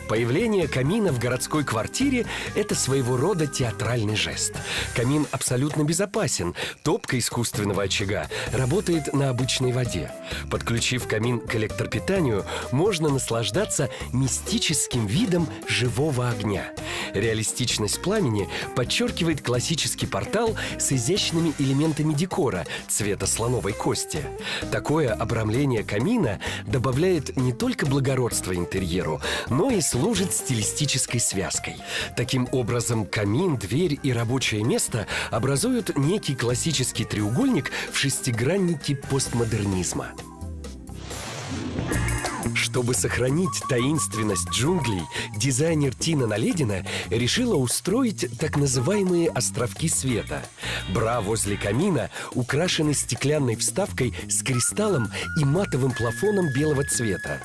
Появление камина в городской квартире – это своего рода театральный жест. Камин абсолютно безопасен. Топка искусственного очага работает на обычной воде. Подключив камин к электропитанию, можно наслаждаться мистическим видом живого огня. Реалистичность пламени подчеркивает классический портал с изящными элементами декора цвета слоновой кости. Такое обрамление камина добавляет не только благородство интерьеру, но и служит стилистической связкой. Таким образом, камин, дверь и рабочее место образуют некий классический треугольник в шестиграннике постмодернизма. Чтобы сохранить таинственность джунглей, дизайнер Тина Наледина решила устроить так называемые островки света. Бра возле камина украшены стеклянной вставкой с кристаллом и матовым плафоном белого цвета.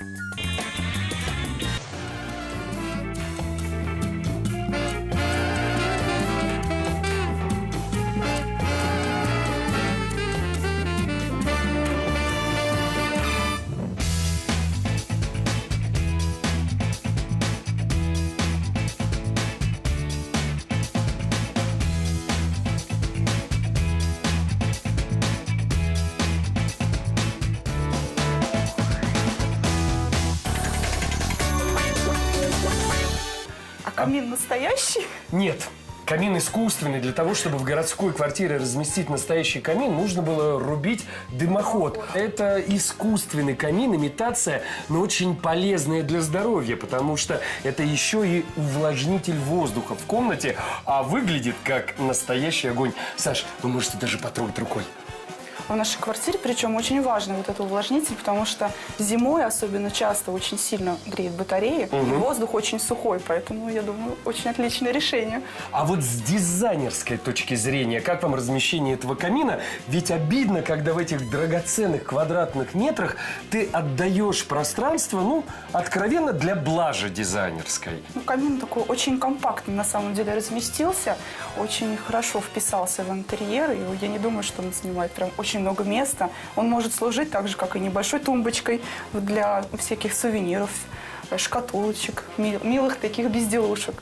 Камин настоящий? Нет. Камин искусственный. Для того, чтобы в городской квартире разместить настоящий камин, нужно было рубить дымоход. Это искусственный камин, имитация, но очень полезная для здоровья, потому что это еще и увлажнитель воздуха в комнате, а выглядит как настоящий огонь. Саш, вы можете даже потрогать рукой. В нашей квартире, причем очень важный вот этот увлажнитель, потому что зимой особенно часто очень сильно греет батареи, и воздух очень сухой, поэтому, я думаю, очень отличное решение. А вот с дизайнерской точки зрения, как вам размещение этого камина? Ведь обидно, когда в этих драгоценных квадратных метрах ты отдаешь пространство, ну, откровенно для блажи дизайнерской. Ну, камин такой очень компактный, на самом деле, разместился, очень хорошо вписался в интерьер, и я не думаю, что он занимает прям очень много места. Он может служить так же, как и небольшой тумбочкой для всяких сувениров, шкатулочек, милых таких безделушек.